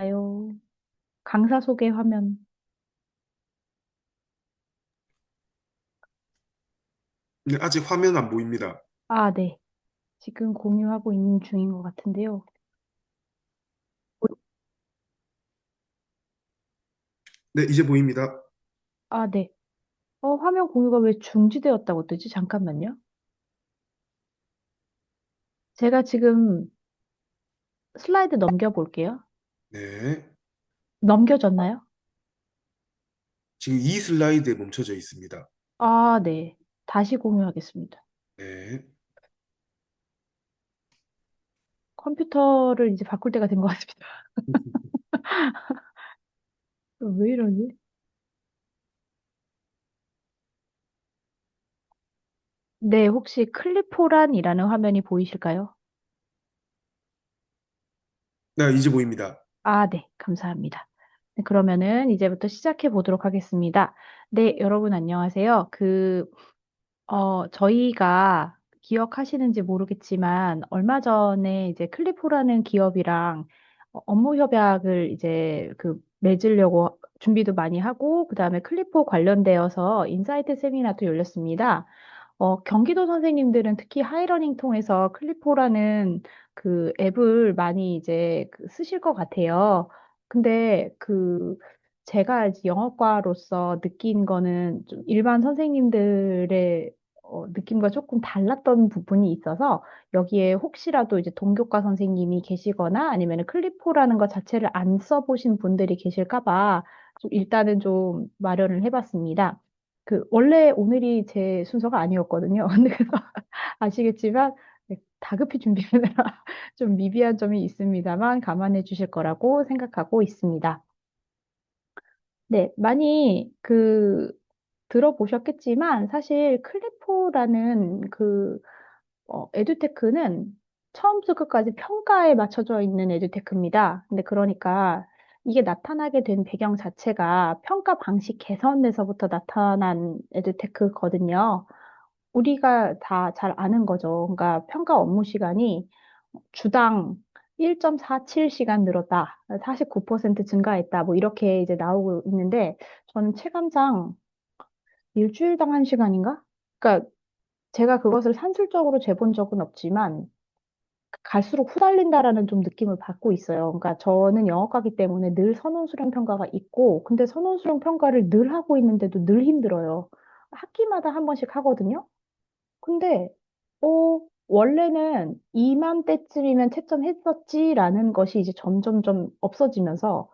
아요. 강사 소개 화면. 네, 아직 화면 안 보입니다. 아, 네. 지금 공유하고 있는 중인 것 같은데요. 네, 이제 보입니다. 아, 네. 화면 공유가 왜 중지되었다고 뜨지? 잠깐만요. 제가 지금 슬라이드 넘겨볼게요. 네, 넘겨졌나요? 지금 이 슬라이드에 멈춰져 있습니다. 아, 네. 다시 공유하겠습니다. 네, 컴퓨터를 이제 바꿀 때가 된 것 같습니다. 왜 이러지? 네, 혹시 클리포란이라는 화면이 보이실까요? 네, 이제 보입니다. 아, 네. 감사합니다. 네, 그러면은 이제부터 시작해 보도록 하겠습니다. 네, 여러분 안녕하세요. 저희가 기억하시는지 모르겠지만, 얼마 전에 이제 클리포라는 기업이랑 업무 협약을 이제 맺으려고 준비도 많이 하고, 그 다음에 클리포 관련되어서 인사이트 세미나도 열렸습니다. 경기도 선생님들은 특히 하이러닝 통해서 클리포라는 그 앱을 많이 이제 쓰실 것 같아요. 근데 제가 이제 영어과로서 느낀 거는 좀 일반 선생님들의 느낌과 조금 달랐던 부분이 있어서 여기에 혹시라도 이제 동교과 선생님이 계시거나 아니면 클리포라는 것 자체를 안 써보신 분들이 계실까 봐 좀 일단은 좀 마련을 해봤습니다. 원래 오늘이 제 순서가 아니었거든요. 근데 그래서 아시겠지만, 네, 다급히 준비하느라 좀 미비한 점이 있습니다만, 감안해 주실 거라고 생각하고 있습니다. 네, 많이 들어보셨겠지만, 사실 클리포라는 에듀테크는 처음부터 끝까지 평가에 맞춰져 있는 에듀테크입니다. 근데 그러니까 이게 나타나게 된 배경 자체가 평가 방식 개선에서부터 나타난 에듀테크거든요. 우리가 다 잘 아는 거죠. 그러니까 평가 업무 시간이 주당 1.47시간 늘었다. 49% 증가했다. 뭐 이렇게 이제 나오고 있는데 저는 체감상 일주일당 1시간인가? 그러니까 제가 그것을 산술적으로 재본 적은 없지만 갈수록 후달린다라는 좀 느낌을 받고 있어요. 그러니까 저는 영어과기 때문에 늘 선원 수령 평가가 있고, 근데 선원 수령 평가를 늘 하고 있는데도 늘 힘들어요. 학기마다 한 번씩 하거든요. 근데, 원래는 이맘때쯤이면 채점했었지라는 것이 이제 점점점 없어지면서,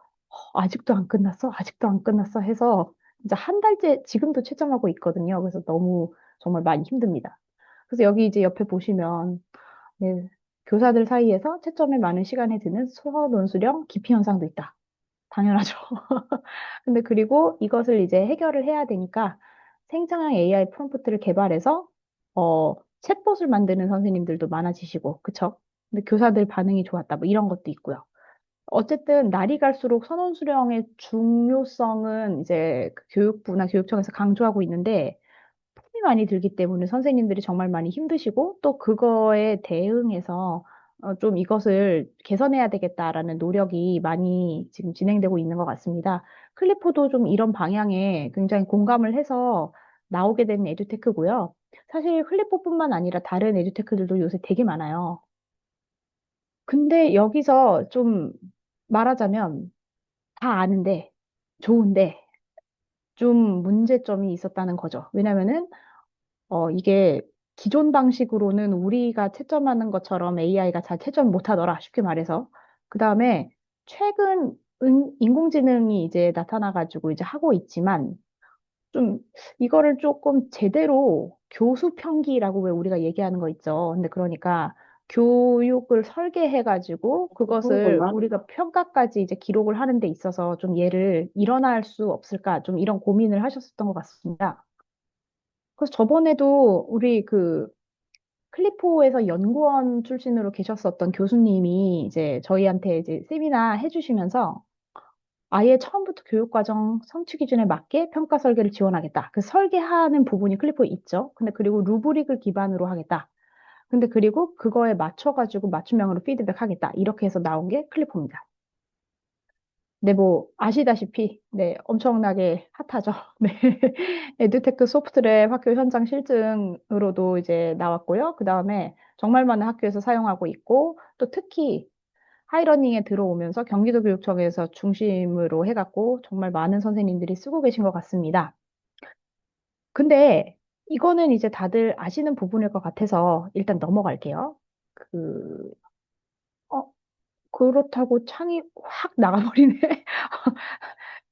아직도 안 끝났어? 아직도 안 끝났어? 해서, 이제 한 달째 지금도 채점하고 있거든요. 그래서 너무 정말 많이 힘듭니다. 그래서 여기 이제 옆에 보시면, 네, 교사들 사이에서 채점에 많은 시간이 드는 수어 논술형 기피 현상도 있다. 당연하죠. 근데 그리고 이것을 이제 해결을 해야 되니까 생성형 AI 프롬프트를 개발해서 챗봇을 만드는 선생님들도 많아지시고, 그쵸? 근데 교사들 반응이 좋았다. 뭐 이런 것도 있고요. 어쨌든 날이 갈수록 선원 수령의 중요성은 이제 그 교육부나 교육청에서 강조하고 있는데 힘이 많이 들기 때문에 선생님들이 정말 많이 힘드시고 또 그거에 대응해서 좀 이것을 개선해야 되겠다라는 노력이 많이 지금 진행되고 있는 것 같습니다. 클리포도 좀 이런 방향에 굉장히 공감을 해서 나오게 된 에듀테크고요. 사실 클리포뿐만 아니라 다른 에듀테크들도 요새 되게 많아요. 근데 여기서 좀 말하자면 다 아는데 좋은데 좀 문제점이 있었다는 거죠. 왜냐면은 이게 기존 방식으로는 우리가 채점하는 것처럼 AI가 잘 채점 못하더라, 쉽게 말해서. 그 다음에 최근 인공지능이 이제 나타나가지고 이제 하고 있지만, 좀 이거를 조금 제대로 교수 평기라고 왜 우리가 얘기하는 거 있죠. 근데 그러니까 교육을 설계해가지고 그것을 우리가 평가까지 이제 기록을 하는 데 있어서 좀 얘를 일어날 수 없을까, 좀 이런 고민을 하셨었던 것 같습니다. 그래서 저번에도 우리 클리포에서 연구원 출신으로 계셨었던 교수님이 이제 저희한테 이제 세미나 해주시면서 아예 처음부터 교육과정 성취 기준에 맞게 평가 설계를 지원하겠다. 그 설계하는 부분이 클리포에 있죠. 근데 그리고 루브릭을 기반으로 하겠다. 근데 그리고 그거에 맞춰가지고 맞춤형으로 피드백 하겠다. 이렇게 해서 나온 게 클리포입니다. 네, 뭐, 아시다시피, 네, 엄청나게 핫하죠. 네. 에듀테크 소프트랩 학교 현장 실증으로도 이제 나왔고요. 그 다음에 정말 많은 학교에서 사용하고 있고, 또 특히 하이러닝에 들어오면서 경기도 교육청에서 중심으로 해갖고 정말 많은 선생님들이 쓰고 계신 것 같습니다. 근데 이거는 이제 다들 아시는 부분일 것 같아서 일단 넘어갈게요. 그, 어, 그렇다고 창이 확 나가버리네.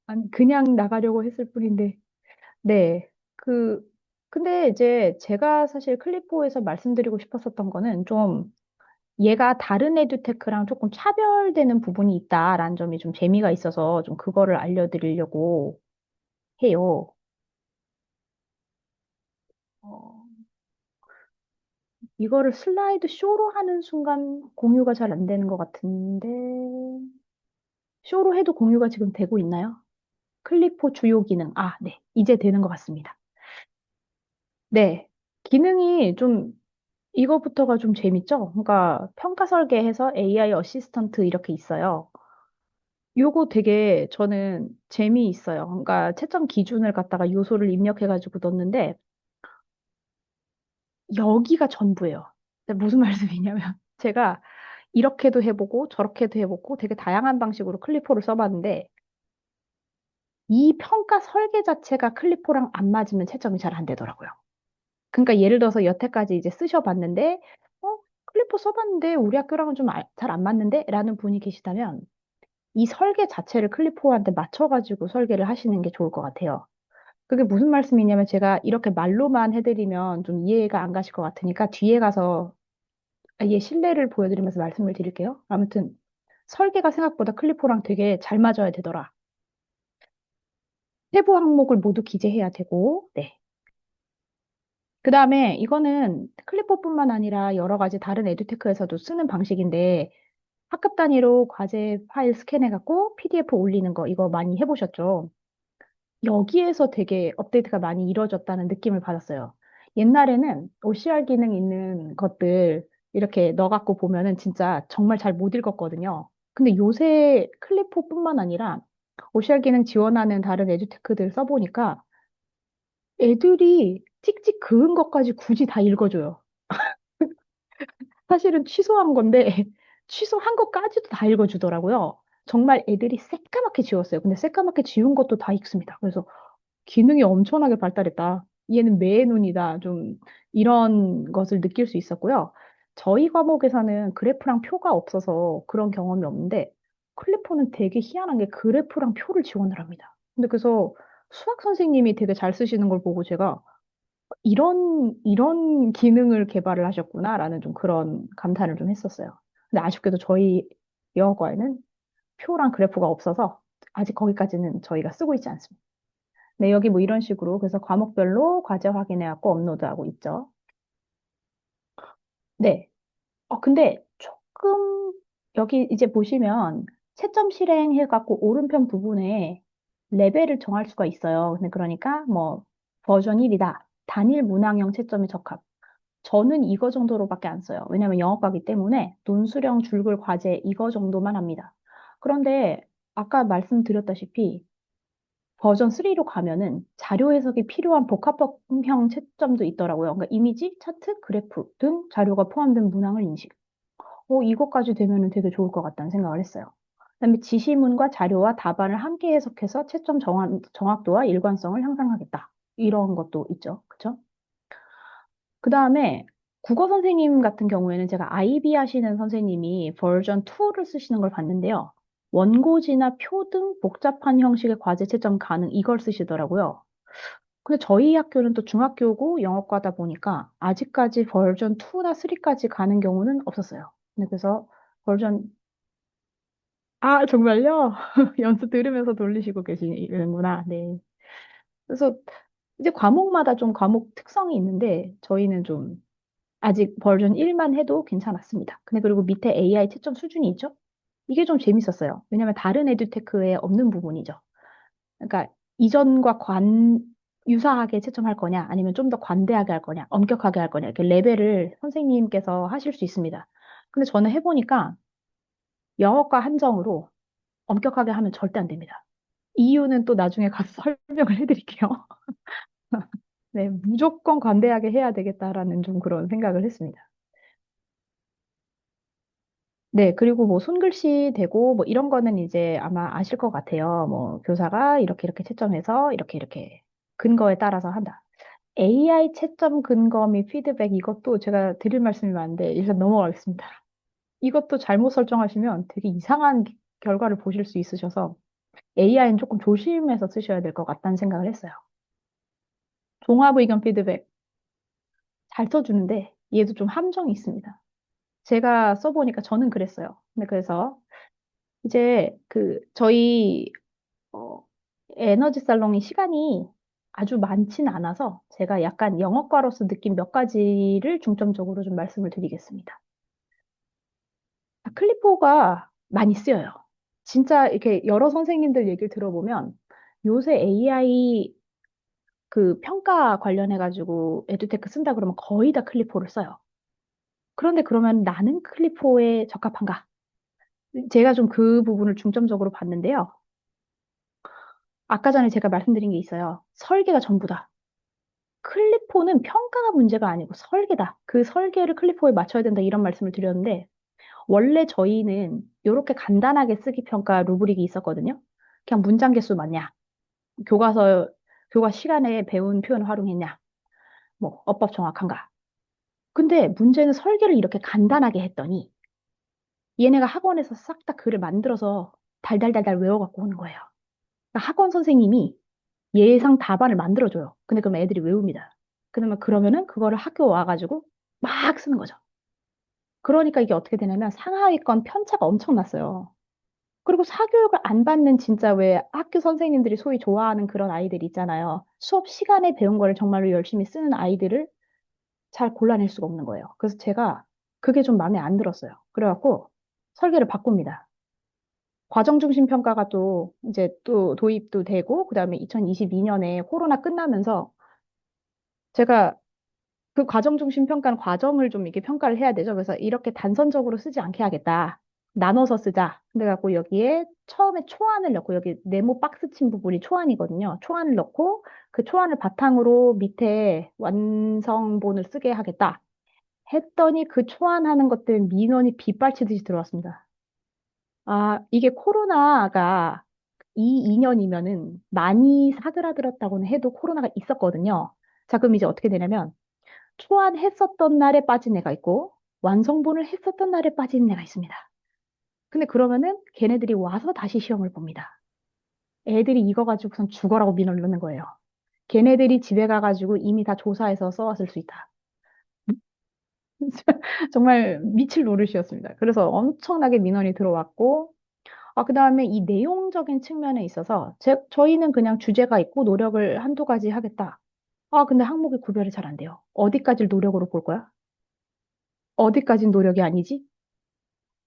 아니, 그냥 나가려고 했을 뿐인데. 네. 근데 이제 제가 사실 클리포에서 말씀드리고 싶었었던 거는 좀 얘가 다른 에듀테크랑 조금 차별되는 부분이 있다라는 점이 좀 재미가 있어서 좀 그거를 알려드리려고 해요. 어, 이거를 슬라이드 쇼로 하는 순간 공유가 잘 안 되는 것 같은데, 쇼로 해도 공유가 지금 되고 있나요? 클리포 주요 기능. 아, 네. 이제 되는 것 같습니다. 네. 기능이 좀 이거부터가 좀 재밌죠? 그러니까 평가 설계해서 AI 어시스턴트 이렇게 있어요. 요거 되게 저는 재미있어요. 그러니까 채점 기준을 갖다가 요소를 입력해가지고 넣었는데 여기가 전부예요. 근데 무슨 말씀이냐면 제가 이렇게도 해보고 저렇게도 해보고 되게 다양한 방식으로 클리포를 써봤는데 이 평가 설계 자체가 클리포랑 안 맞으면 채점이 잘 안 되더라고요. 그러니까 예를 들어서 여태까지 이제 쓰셔봤는데 클리포 써봤는데 우리 학교랑은 좀 잘 안 맞는데? 라는 분이 계시다면 이 설계 자체를 클리포한테 맞춰가지고 설계를 하시는 게 좋을 것 같아요. 그게 무슨 말씀이냐면 제가 이렇게 말로만 해드리면 좀 이해가 안 가실 것 같으니까 뒤에 가서 아예 실내를 보여드리면서 말씀을 드릴게요. 아무튼 설계가 생각보다 클리포랑 되게 잘 맞아야 되더라. 세부 항목을 모두 기재해야 되고, 네. 그 다음에 이거는 클리포뿐만 아니라 여러 가지 다른 에듀테크에서도 쓰는 방식인데 학급 단위로 과제 파일 스캔해갖고 PDF 올리는 거 이거 많이 해보셨죠? 여기에서 되게 업데이트가 많이 이루어졌다는 느낌을 받았어요. 옛날에는 OCR 기능 있는 것들 이렇게 넣어갖고 보면은 진짜 정말 잘 못 읽었거든요. 근데 요새 클리포뿐만 아니라 OCR 기능 지원하는 다른 에듀테크들 써보니까 애들이 찍찍 그은 것까지 굳이 다 읽어줘요. 사실은 취소한 건데 취소한 것까지도 다 읽어주더라고요. 정말 애들이 새까맣게 지웠어요. 근데 새까맣게 지운 것도 다 읽습니다. 그래서 기능이 엄청나게 발달했다. 얘는 매의 눈이다. 좀 이런 것을 느낄 수 있었고요. 저희 과목에서는 그래프랑 표가 없어서 그런 경험이 없는데 클리포는 되게 희한한 게 그래프랑 표를 지원을 합니다. 근데 그래서 수학 선생님이 되게 잘 쓰시는 걸 보고 제가 이런 기능을 개발을 하셨구나라는 좀 그런 감탄을 좀 했었어요. 근데 아쉽게도 저희 영어과에는 표랑 그래프가 없어서 아직 거기까지는 저희가 쓰고 있지 않습니다. 네, 여기 뭐 이런 식으로 그래서 과목별로 과제 확인해갖고 업로드하고 있죠. 네. 근데 조금 여기 이제 보시면 채점 실행해갖고 오른편 부분에 레벨을 정할 수가 있어요. 근데 그러니까 뭐 버전 1이다. 단일 문항형 채점에 적합. 저는 이거 정도로밖에 안 써요. 왜냐면 영어과기 때문에 논술형 줄글 과제 이거 정도만 합니다. 그런데 아까 말씀드렸다시피 버전 3로 가면은 자료 해석이 필요한 복합형 채점도 있더라고요. 그러니까 이미지, 차트, 그래프 등 자료가 포함된 문항을 인식. 이것까지 되면은 되게 좋을 것 같다는 생각을 했어요. 그다음에 지시문과 자료와 답안을 함께 해석해서 채점 정확도와 일관성을 향상하겠다. 이런 것도 있죠. 그쵸? 그 다음에 국어 선생님 같은 경우에는 제가 IB 하시는 선생님이 버전 2를 쓰시는 걸 봤는데요. 원고지나 표 등 복잡한 형식의 과제 채점 가능 이걸 쓰시더라고요. 근데 저희 학교는 또 중학교고 영어과다 보니까 아직까지 버전 2나 3까지 가는 경우는 없었어요. 근데 그래서 버전 아, 정말요? 연습 들으면서 돌리시고 계시는구나. 네. 그래서 이제 과목마다 좀 과목 특성이 있는데 저희는 좀 아직 버전 1만 해도 괜찮았습니다. 근데 그리고 밑에 AI 채점 수준이 있죠? 이게 좀 재밌었어요. 왜냐면 다른 에듀테크에 없는 부분이죠. 그러니까 이전과 유사하게 채점할 거냐, 아니면 좀 더 관대하게 할 거냐, 엄격하게 할 거냐, 이렇게 레벨을 선생님께서 하실 수 있습니다. 근데 저는 해보니까 영어과 한정으로 엄격하게 하면 절대 안 됩니다. 이유는 또 나중에 가서 설명을 해드릴게요. 네, 무조건 관대하게 해야 되겠다라는 좀 그런 생각을 했습니다. 네, 그리고 뭐 손글씨 되고 뭐 이런 거는 이제 아마 아실 것 같아요. 뭐 교사가 이렇게 이렇게 채점해서 이렇게 이렇게 근거에 따라서 한다. AI 채점 근거 및 피드백 이것도 제가 드릴 말씀이 많은데 일단 넘어가겠습니다. 이것도 잘못 설정하시면 되게 이상한 결과를 보실 수 있으셔서 AI는 조금 조심해서 쓰셔야 될 것 같다는 생각을 했어요. 종합 의견 피드백 잘 써주는데 얘도 좀 함정이 있습니다. 제가 써보니까 저는 그랬어요. 근데 그래서 이제 그 저희 어, 에너지 살롱이 시간이 아주 많진 않아서 제가 약간 영어과로서 느낀 몇 가지를 중점적으로 좀 말씀을 드리겠습니다. 클리포가 많이 쓰여요. 진짜 이렇게 여러 선생님들 얘기를 들어보면 요새 AI 그 평가 관련해가지고 에듀테크 쓴다 그러면 거의 다 클리포를 써요. 그런데 그러면 나는 클리포에 적합한가? 제가 좀 그 부분을 중점적으로 봤는데요. 아까 전에 제가 말씀드린 게 있어요. 설계가 전부다. 클리포는 평가가 문제가 아니고 설계다. 그 설계를 클리포에 맞춰야 된다. 이런 말씀을 드렸는데, 원래 저희는 이렇게 간단하게 쓰기 평가 루브릭이 있었거든요. 그냥 문장 개수 맞냐? 교과서, 교과 시간에 배운 표현을 활용했냐? 뭐, 어법 정확한가? 근데 문제는 설계를 이렇게 간단하게 했더니, 얘네가 학원에서 싹 다 글을 만들어서 달달달달 외워갖고 오는 거예요. 그러니까 학원 선생님이 예상 답안을 만들어줘요. 근데 그럼 애들이 외웁니다. 그러면은 그거를 학교 와가지고 막 쓰는 거죠. 그러니까 이게 어떻게 되냐면 상하위권 편차가 엄청 났어요. 그리고 사교육을 안 받는 진짜 왜 학교 선생님들이 소위 좋아하는 그런 아이들 있잖아요. 수업 시간에 배운 거를 정말로 열심히 쓰는 아이들을 잘 골라낼 수가 없는 거예요. 그래서 제가 그게 좀 마음에 안 들었어요. 그래갖고 설계를 바꿉니다. 과정 중심 평가가 또 이제 또 도입도 되고 그다음에 2022년에 코로나 끝나면서 제가 그 과정 중심 평가는 과정을 좀 이렇게 평가를 해야 되죠. 그래서 이렇게 단선적으로 쓰지 않게 하겠다. 나눠서 쓰자. 근데 갖고 여기에 처음에 초안을 넣고 여기 네모 박스 친 부분이 초안이거든요. 초안을 넣고 그 초안을 바탕으로 밑에 완성본을 쓰게 하겠다. 했더니 그 초안하는 것들 민원이 빗발치듯이 들어왔습니다. 아, 이게 코로나가 이 2년이면은 많이 사그라들었다고는 해도 코로나가 있었거든요. 자, 그럼 이제 어떻게 되냐면 초안했었던 날에 빠진 애가 있고 완성본을 했었던 날에 빠진 애가 있습니다. 근데 그러면은 걔네들이 와서 다시 시험을 봅니다. 애들이 이거 가지고선 죽어라고 민원을 넣는 거예요. 걔네들이 집에 가가지고 이미 다 조사해서 써왔을 수 있다. 정말 미칠 노릇이었습니다. 그래서 엄청나게 민원이 들어왔고, 그 다음에 이 내용적인 측면에 있어서 저희는 그냥 주제가 있고 노력을 한두 가지 하겠다. 근데 항목이 구별이 잘 안 돼요. 어디까지를 노력으로 볼 거야? 어디까진 노력이 아니지?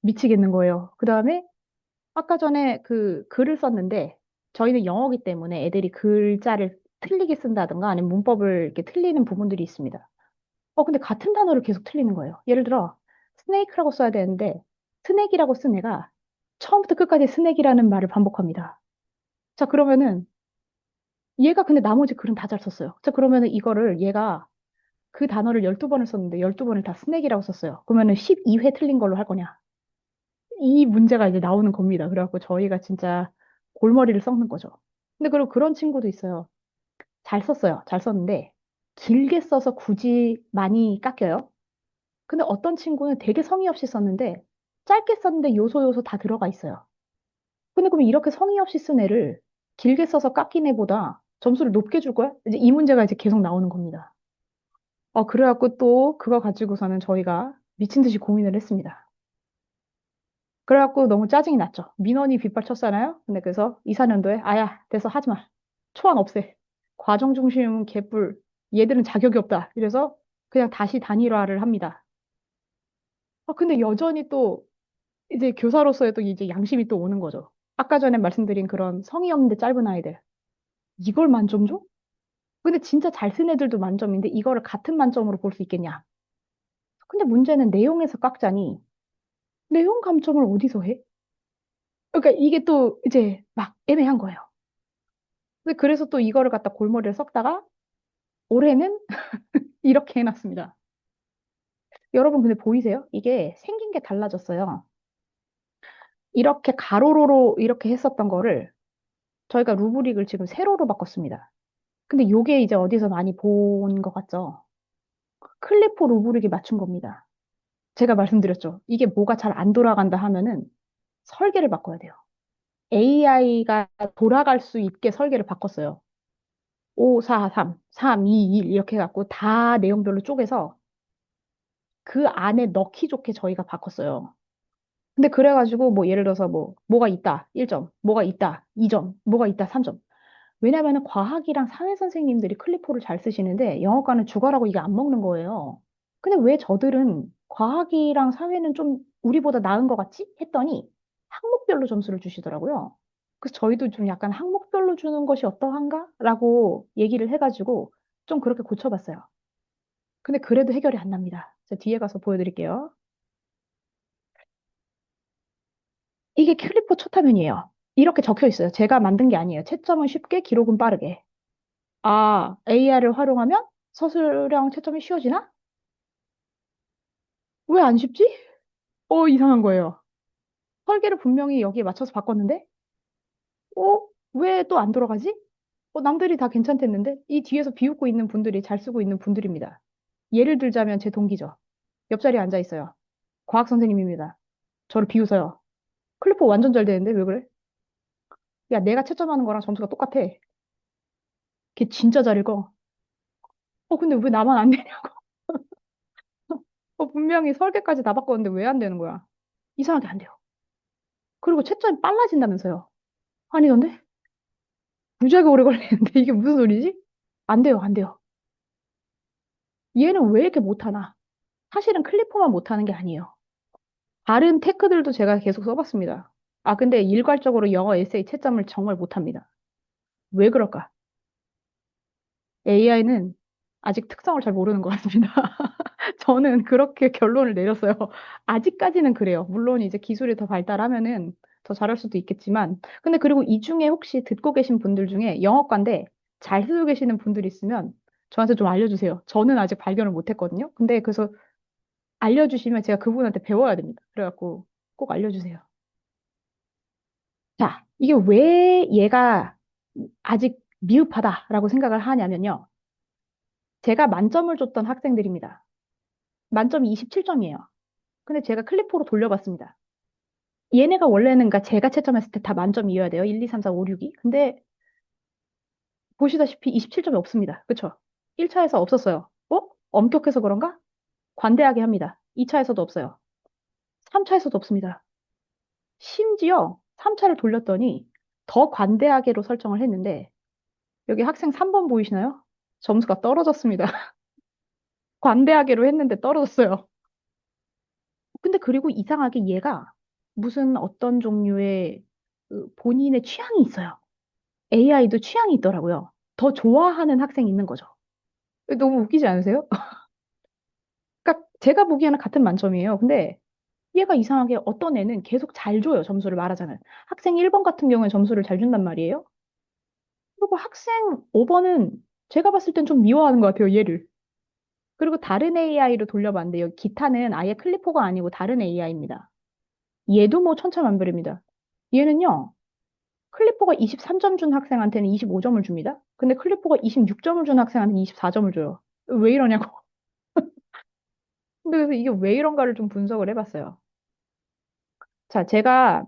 미치겠는 거예요. 그 다음에 아까 전에 그 글을 썼는데 저희는 영어기 때문에 애들이 글자를 틀리게 쓴다든가 아니면 문법을 이렇게 틀리는 부분들이 있습니다. 근데 같은 단어를 계속 틀리는 거예요. 예를 들어 스네이크라고 써야 되는데 스낵이라고 쓴 애가 처음부터 끝까지 스낵이라는 말을 반복합니다. 자, 그러면은 얘가 근데 나머지 글은 다 잘 썼어요. 자, 그러면은 이거를 얘가 그 단어를 12번을 썼는데 12번을 다 스낵이라고 썼어요. 그러면은 12회 틀린 걸로 할 거냐? 이 문제가 이제 나오는 겁니다. 그래갖고 저희가 진짜 골머리를 썩는 거죠. 근데 그리고 그런 친구도 있어요. 잘 썼어요. 잘 썼는데 길게 써서 굳이 많이 깎여요. 근데 어떤 친구는 되게 성의 없이 썼는데 짧게 썼는데 요소 요소 다 들어가 있어요. 근데 그럼 이렇게 성의 없이 쓴 애를 길게 써서 깎인 애보다 점수를 높게 줄 거야? 이제 이 문제가 이제 계속 나오는 겁니다. 그래갖고 또 그거 가지고서는 저희가 미친 듯이 고민을 했습니다. 그래갖고 너무 짜증이 났죠. 민원이 빗발쳤잖아요. 근데 그래서 이사년도에 아야 돼서 하지 마. 초안 없애. 과정 중심 개뿔. 얘들은 자격이 없다. 이래서 그냥 다시 단일화를 합니다. 근데 여전히 또 이제 교사로서의 또 이제 양심이 또 오는 거죠. 아까 전에 말씀드린 그런 성의 없는데 짧은 아이들. 이걸 만점 줘? 근데 진짜 잘 쓴 애들도 만점인데 이거를 같은 만점으로 볼 수 있겠냐? 근데 문제는 내용에서 깎자니 내용 감점을 어디서 해? 그러니까 이게 또 이제 막 애매한 거예요. 근데 그래서 또 이거를 갖다 골머리를 썩다가 올해는 이렇게 해놨습니다. 여러분 근데 보이세요? 이게 생긴 게 달라졌어요. 이렇게 가로로로 이렇게 했었던 거를 저희가 루브릭을 지금 세로로 바꿨습니다. 근데 요게 이제 어디서 많이 본 것 같죠? 클리포 루브릭이 맞춘 겁니다. 제가 말씀드렸죠. 이게 뭐가 잘 안 돌아간다 하면은 설계를 바꿔야 돼요. AI가 돌아갈 수 있게 설계를 바꿨어요. 5, 4, 3, 3, 2, 1 이렇게 해갖고 다 내용별로 쪼개서 그 안에 넣기 좋게 저희가 바꿨어요. 근데 그래가지고 뭐 예를 들어서 뭐가 있다 1점, 뭐가 있다 2점, 뭐가 있다 3점. 왜냐면은 과학이랑 사회 선생님들이 클리포를 잘 쓰시는데 영어과는 죽어라고 이게 안 먹는 거예요. 근데 왜 저들은 과학이랑 사회는 좀 우리보다 나은 것 같지? 했더니 항목별로 점수를 주시더라고요. 그래서 저희도 좀 약간 항목별로 주는 것이 어떠한가? 라고 얘기를 해가지고 좀 그렇게 고쳐봤어요. 근데 그래도 해결이 안 납니다. 제가 뒤에 가서 보여드릴게요. 이게 클리포 첫 화면이에요. 이렇게 적혀 있어요. 제가 만든 게 아니에요. 채점은 쉽게, 기록은 빠르게. 아, AI를 활용하면 서술형 채점이 쉬워지나? 왜 안 쉽지? 이상한 거예요. 설계를 분명히 여기에 맞춰서 바꿨는데, 왜 또 안 돌아가지? 남들이 다 괜찮댔는데? 이 뒤에서 비웃고 있는 분들이 잘 쓰고 있는 분들입니다. 예를 들자면 제 동기죠. 옆자리에 앉아 있어요. 과학 선생님입니다. 저를 비웃어요. 클리퍼 완전 잘 되는데 왜 그래? 야, 내가 채점하는 거랑 점수가 똑같아. 걔 진짜 잘 읽어. 근데 왜 나만 안 되냐? 분명히 설계까지 다 바꿨는데 왜 안 되는 거야? 이상하게 안 돼요. 그리고 채점이 빨라진다면서요. 아니던데? 무지하게 오래 걸리는데 이게 무슨 소리지? 안 돼요, 안 돼요. 얘는 왜 이렇게 못하나? 사실은 클리퍼만 못하는 게 아니에요. 다른 테크들도 제가 계속 써봤습니다. 아, 근데 일괄적으로 영어 에세이 채점을 정말 못합니다. 왜 그럴까? AI는 아직 특성을 잘 모르는 것 같습니다. 저는 그렇게 결론을 내렸어요. 아직까지는 그래요. 물론 이제 기술이 더 발달하면은 더 잘할 수도 있겠지만. 근데 그리고 이 중에 혹시 듣고 계신 분들 중에 영어과인데 잘 쓰고 계시는 분들 있으면 저한테 좀 알려주세요. 저는 아직 발견을 못 했거든요. 근데 그래서 알려주시면 제가 그분한테 배워야 됩니다. 그래갖고 꼭 알려주세요. 자, 이게 왜 얘가 아직 미흡하다라고 생각을 하냐면요. 제가 만점을 줬던 학생들입니다. 만점이 27점이에요. 근데 제가 클리포로 돌려봤습니다. 얘네가 원래는 그러니까 제가 채점했을 때 다 만점이어야 돼요. 1, 2, 3, 4, 5, 6이. 근데 보시다시피 27점이 없습니다. 그쵸? 1차에서 없었어요. 엄격해서 그런가? 관대하게 합니다. 2차에서도 없어요. 3차에서도 없습니다. 심지어 3차를 돌렸더니 더 관대하게로 설정을 했는데 여기 학생 3번 보이시나요? 점수가 떨어졌습니다. 관대하게로 했는데 떨어졌어요. 근데 그리고 이상하게 얘가 무슨 어떤 종류의 그 본인의 취향이 있어요. AI도 취향이 있더라고요. 더 좋아하는 학생이 있는 거죠. 너무 웃기지 않으세요? 그러니까 제가 보기에는 같은 만점이에요. 근데 얘가 이상하게 어떤 애는 계속 잘 줘요. 점수를 말하자면. 학생 1번 같은 경우에 점수를 잘 준단 말이에요. 그리고 학생 5번은 제가 봤을 땐 좀 미워하는 것 같아요. 얘를. 그리고 다른 AI로 돌려봤는데요. 기타는 아예 클리포가 아니고 다른 AI입니다. 얘도 뭐 천차만별입니다. 얘는요. 클리포가 23점 준 학생한테는 25점을 줍니다. 근데 클리포가 26점을 준 학생한테는 24점을 줘요. 왜 이러냐고. 근데 그래서 이게 왜 이런가를 좀 분석을 해봤어요. 자, 제가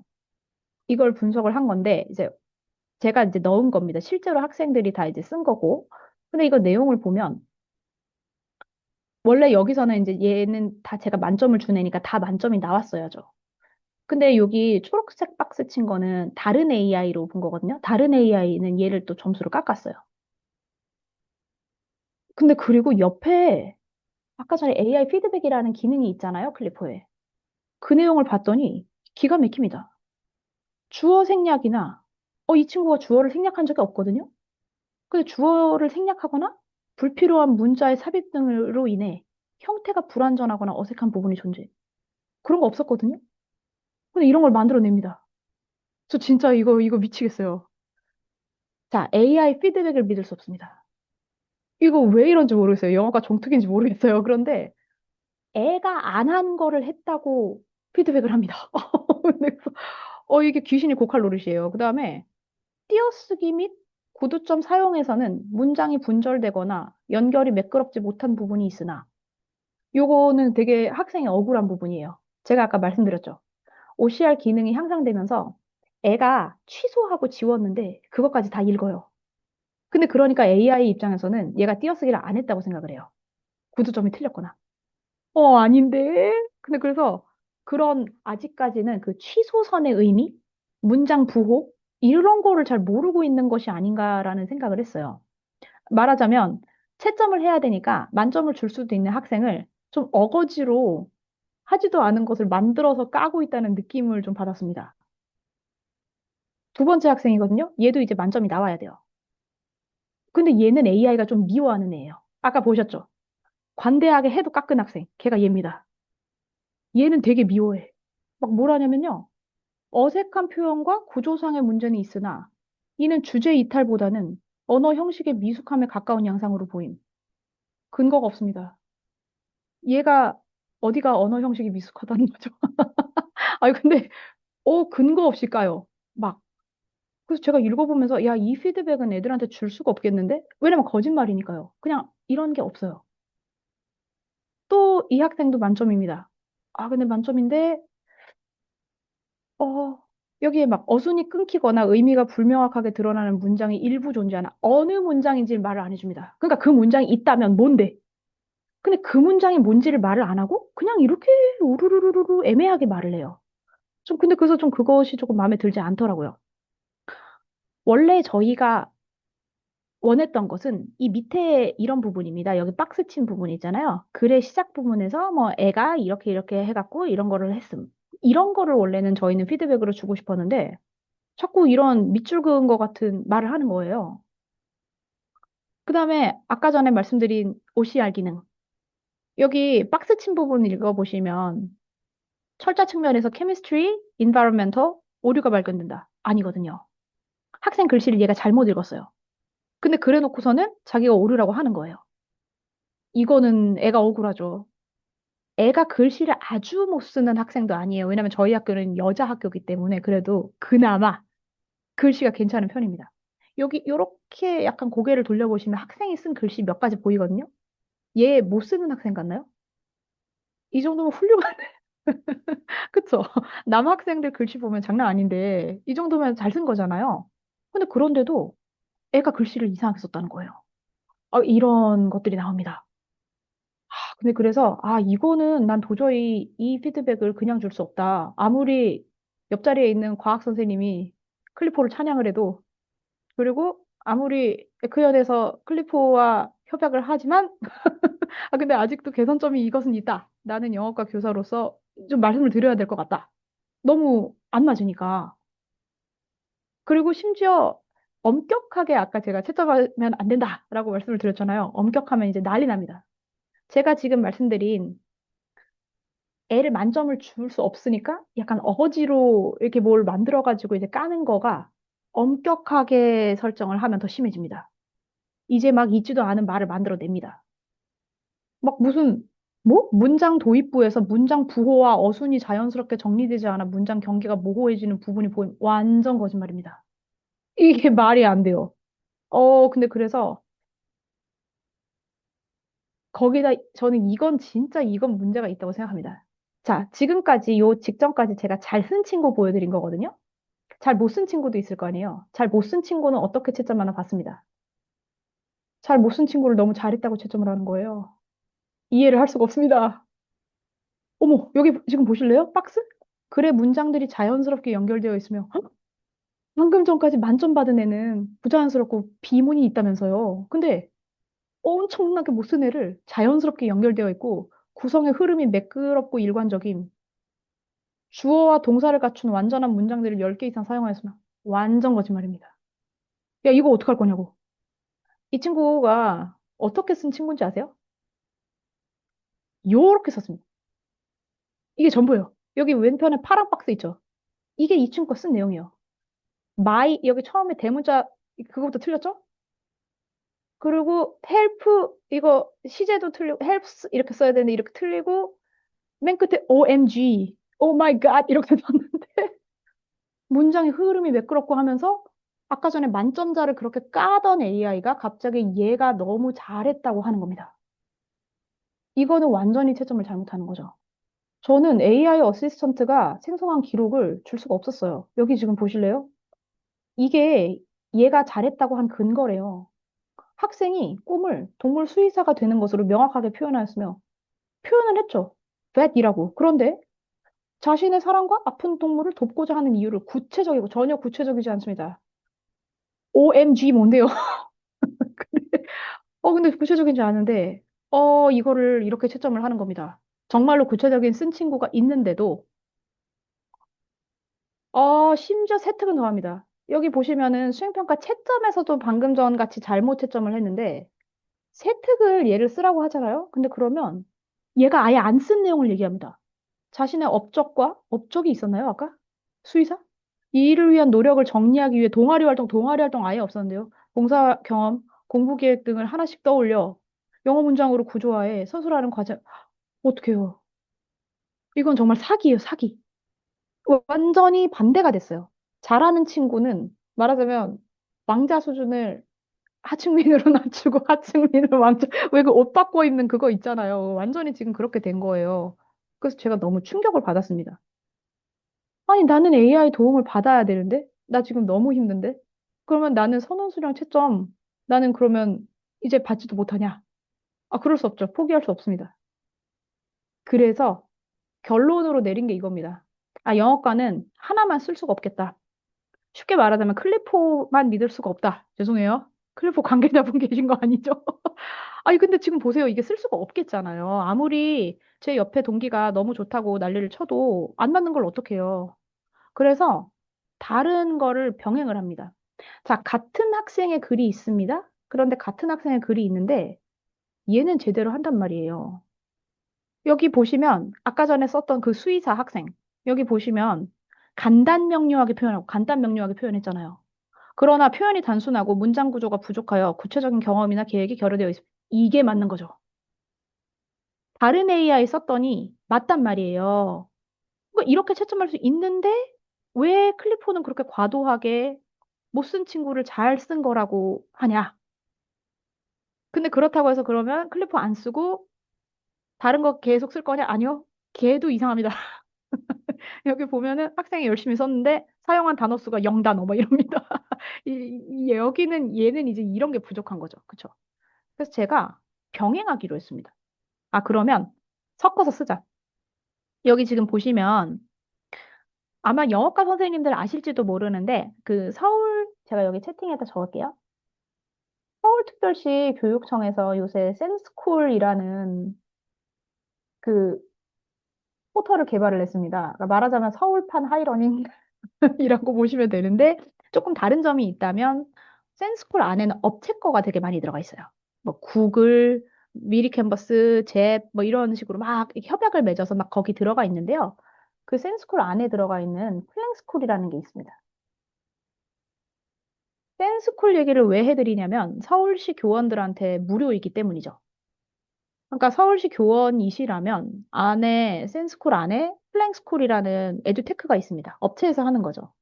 이걸 분석을 한 건데, 이제 제가 이제 넣은 겁니다. 실제로 학생들이 다 이제 쓴 거고. 근데 이거 내용을 보면, 원래 여기서는 이제 얘는 다 제가 만점을 준 애니까 다 만점이 나왔어야죠. 근데 여기 초록색 박스 친 거는 다른 AI로 본 거거든요. 다른 AI는 얘를 또 점수를 깎았어요. 근데 그리고 옆에 아까 전에 AI 피드백이라는 기능이 있잖아요, 클리퍼에. 그 내용을 봤더니 기가 막힙니다. 주어 생략이나, 이 친구가 주어를 생략한 적이 없거든요? 근데 주어를 생략하거나 불필요한 문자의 삽입 등으로 인해 형태가 불완전하거나 어색한 부분이 존재. 그런 거 없었거든요? 근데 이런 걸 만들어냅니다. 저 진짜 이거 미치겠어요. 자, AI 피드백을 믿을 수 없습니다. 이거 왜 이런지 모르겠어요. 영어가 정특인지 모르겠어요. 그런데 애가 안 한 거를 했다고 피드백을 합니다. 그래서 이게 귀신이 고칼 노릇이에요. 그 다음에 띄어쓰기 및 구두점 사용에서는 문장이 분절되거나 연결이 매끄럽지 못한 부분이 있으나 요거는 되게 학생이 억울한 부분이에요. 제가 아까 말씀드렸죠. OCR 기능이 향상되면서 애가 취소하고 지웠는데 그것까지 다 읽어요. 근데 그러니까 AI 입장에서는 얘가 띄어쓰기를 안 했다고 생각을 해요. 구두점이 틀렸거나. 아닌데? 근데 그래서 그런 아직까지는 그 취소선의 의미, 문장 부호, 이런 거를 잘 모르고 있는 것이 아닌가라는 생각을 했어요. 말하자면 채점을 해야 되니까 만점을 줄 수도 있는 학생을 좀 어거지로 하지도 않은 것을 만들어서 까고 있다는 느낌을 좀 받았습니다. 두 번째 학생이거든요. 얘도 이제 만점이 나와야 돼요. 근데 얘는 AI가 좀 미워하는 애예요. 아까 보셨죠? 관대하게 해도 깎은 학생. 걔가 얘입니다. 얘는 되게 미워해. 막 뭐라냐면요. 어색한 표현과 구조상의 문제는 있으나 이는 주제 이탈보다는 언어 형식의 미숙함에 가까운 양상으로 보임. 근거가 없습니다. 얘가 어디가 언어 형식이 미숙하다는 거죠. 아니 근데 근거 없이 까요. 막 그래서 제가 읽어보면서 야, 이 피드백은 애들한테 줄 수가 없겠는데? 왜냐면 거짓말이니까요. 그냥 이런 게 없어요. 또 이 학생도 만점입니다. 아, 근데 만점인데 어, 여기에 막 어순이 끊기거나 의미가 불명확하게 드러나는 문장이 일부 존재하나 어느 문장인지 말을 안 해줍니다. 그러니까 그 문장이 있다면 뭔데? 근데 그 문장이 뭔지를 말을 안 하고 그냥 이렇게 우르르르르 애매하게 말을 해요. 좀 근데 그래서 좀 그것이 조금 마음에 들지 않더라고요. 원래 저희가 원했던 것은 이 밑에 이런 부분입니다. 여기 박스 친 부분 있잖아요. 글의 시작 부분에서 뭐 애가 이렇게 이렇게 해갖고 이런 거를 했음. 이런 거를 원래는 저희는 피드백으로 주고 싶었는데 자꾸 이런 밑줄 그은 것 같은 말을 하는 거예요. 그 다음에 아까 전에 말씀드린 OCR 기능. 여기 박스 친 부분 읽어보시면 철자 측면에서 chemistry, environmental, 오류가 발견된다. 아니거든요. 학생 글씨를 얘가 잘못 읽었어요. 근데 그래 놓고서는 자기가 오류라고 하는 거예요. 이거는 애가 억울하죠. 애가 글씨를 아주 못 쓰는 학생도 아니에요. 왜냐면 저희 학교는 여자 학교이기 때문에 그래도 그나마 글씨가 괜찮은 편입니다. 여기 이렇게 약간 고개를 돌려보시면 학생이 쓴 글씨 몇 가지 보이거든요. 얘 못 쓰는 학생 같나요? 이 정도면 훌륭한데. 그쵸? 남학생들 글씨 보면 장난 아닌데 이 정도면 잘 쓴 거잖아요. 근데 그런데도 애가 글씨를 이상하게 썼다는 거예요. 이런 것들이 나옵니다. 근데 그래서 이거는 난 도저히 이 피드백을 그냥 줄 수 없다. 아무리 옆자리에 있는 과학 선생님이 클리포를 찬양을 해도 그리고 아무리 에크연에서 클리포와 협약을 하지만 근데 아직도 개선점이 이것은 있다. 나는 영어과 교사로서 좀 말씀을 드려야 될 것 같다. 너무 안 맞으니까. 그리고 심지어 엄격하게 아까 제가 채점하면 안 된다라고 말씀을 드렸잖아요. 엄격하면 이제 난리 납니다. 제가 지금 말씀드린 애를 만점을 줄 수 없으니까 약간 어거지로 이렇게 뭘 만들어가지고 이제 까는 거가 엄격하게 설정을 하면 더 심해집니다. 이제 막 있지도 않은 말을 만들어냅니다. 막 무슨 뭐? 문장 도입부에서 문장 부호와 어순이 자연스럽게 정리되지 않아 문장 경계가 모호해지는 부분이 보임. 완전 거짓말입니다. 이게 말이 안 돼요. 근데 그래서 거기다 저는 이건 진짜 이건 문제가 있다고 생각합니다. 자, 지금까지 요 직전까지 제가 잘 쓴 친구 보여드린 거거든요. 잘 못 쓴 친구도 있을 거 아니에요. 잘 못 쓴 친구는 어떻게 채점하나 봤습니다. 잘 못 쓴 친구를 너무 잘했다고 채점을 하는 거예요. 이해를 할 수가 없습니다. 어머, 여기 지금 보실래요? 박스? 글의 문장들이 자연스럽게 연결되어 있으며 헉? 방금 전까지 만점 받은 애는 부자연스럽고 비문이 있다면서요. 근데 엄청나게 못 쓴 애를 자연스럽게 연결되어 있고 구성의 흐름이 매끄럽고 일관적인 주어와 동사를 갖춘 완전한 문장들을 10개 이상 사용하였으면 완전 거짓말입니다. 야, 이거 어떡할 거냐고. 이 친구가 어떻게 쓴 친구인지 아세요? 요렇게 썼습니다. 이게 전부예요. 여기 왼편에 파란 박스 있죠? 이게 이 친구가 쓴 내용이에요. 여기 처음에 대문자 그거부터 틀렸죠? 그리고 help 이거 시제도 틀리고 helps 이렇게 써야 되는데 이렇게 틀리고 맨 끝에 OMG, oh my god 이렇게 썼는데 문장의 흐름이 매끄럽고 하면서 아까 전에 만점자를 그렇게 까던 AI가 갑자기 얘가 너무 잘했다고 하는 겁니다. 이거는 완전히 채점을 잘못하는 거죠. 저는 AI 어시스턴트가 생성한 기록을 줄 수가 없었어요. 여기 지금 보실래요? 이게 얘가 잘했다고 한 근거래요. 학생이 꿈을 동물 수의사가 되는 것으로 명확하게 표현하였으며 표현을 했죠. vet이라고. 그런데 자신의 사랑과 아픈 동물을 돕고자 하는 이유를 구체적이고 전혀 구체적이지 않습니다. OMG 뭔데요? 근데 구체적인지 아는데, 이거를 이렇게 채점을 하는 겁니다. 정말로 구체적인 쓴 친구가 있는데도, 심지어 세특은 더합니다. 여기 보시면은 수행평가 채점에서도 방금 전 같이 잘못 채점을 했는데, 세특을 얘를 쓰라고 하잖아요? 근데 그러면 얘가 아예 안 쓴 내용을 얘기합니다. 자신의 업적이 있었나요, 아까? 수의사? 이 일을 위한 노력을 정리하기 위해 동아리 활동 아예 없었는데요. 봉사 경험, 공부 계획 등을 하나씩 떠올려 영어 문장으로 구조화해 서술하는 과정. 어떡해요? 이건 정말 사기예요, 사기. 완전히 반대가 됐어요. 잘하는 친구는 말하자면 왕자 수준을 하층민으로 낮추고 하층민을 왕자, 왜 그 옷 바꿔 입는 그거 있잖아요. 완전히 지금 그렇게 된 거예요. 그래서 제가 너무 충격을 받았습니다. 아니, 나는 AI 도움을 받아야 되는데? 나 지금 너무 힘든데? 그러면 나는 선원수령 채점, 나는 그러면 이제 받지도 못하냐? 그럴 수 없죠. 포기할 수 없습니다. 그래서 결론으로 내린 게 이겁니다. 영어과는 하나만 쓸 수가 없겠다. 쉽게 말하자면 클리포만 믿을 수가 없다. 죄송해요. 클리포 관계자분 계신 거 아니죠? 아니, 근데 지금 보세요. 이게 쓸 수가 없겠잖아요. 아무리 제 옆에 동기가 너무 좋다고 난리를 쳐도 안 맞는 걸 어떡해요. 그래서 다른 거를 병행을 합니다. 자, 같은 학생의 글이 있습니다. 그런데 같은 학생의 글이 있는데 얘는 제대로 한단 말이에요. 여기 보시면 아까 전에 썼던 그 수의사 학생. 여기 보시면 간단 명료하게 표현하고 간단 명료하게 표현했잖아요. 그러나 표현이 단순하고 문장 구조가 부족하여 구체적인 경험이나 계획이 결여되어 있습니다. 이게 맞는 거죠. 다른 AI 썼더니 맞단 말이에요. 그러니까 이렇게 채점할 수 있는데 왜 클리포는 그렇게 과도하게 못 쓴 친구를 잘 쓴 거라고 하냐? 근데 그렇다고 해서 그러면 클리포 안 쓰고 다른 거 계속 쓸 거냐? 아니요. 걔도 이상합니다. 여기 보면은 학생이 열심히 썼는데 사용한 단어 수가 0단어 뭐 이럽니다. 여기는 얘는 이제 이런 게 부족한 거죠. 그쵸? 그래서 제가 병행하기로 했습니다. 그러면 섞어서 쓰자. 여기 지금 보시면 아마 영어과 선생님들 아실지도 모르는데 그 제가 여기 채팅에다 적을게요. 서울특별시 교육청에서 요새 센스쿨이라는 그 포털을 개발을 했습니다. 그러니까 말하자면 서울판 하이러닝이라고 보시면 되는데 조금 다른 점이 있다면 센스쿨 안에는 업체 거가 되게 많이 들어가 있어요. 뭐 구글, 미리 캔버스, 잽 뭐 이런 식으로 막 이렇게 협약을 맺어서 막 거기 들어가 있는데요. 그 센스쿨 안에 들어가 있는 플랭스쿨이라는 게 있습니다. 센스쿨 얘기를 왜 해드리냐면 서울시 교원들한테 무료이기 때문이죠. 그러니까 서울시 교원이시라면 안에 센스쿨 안에 플랭스쿨이라는 에듀테크가 있습니다. 업체에서 하는 거죠.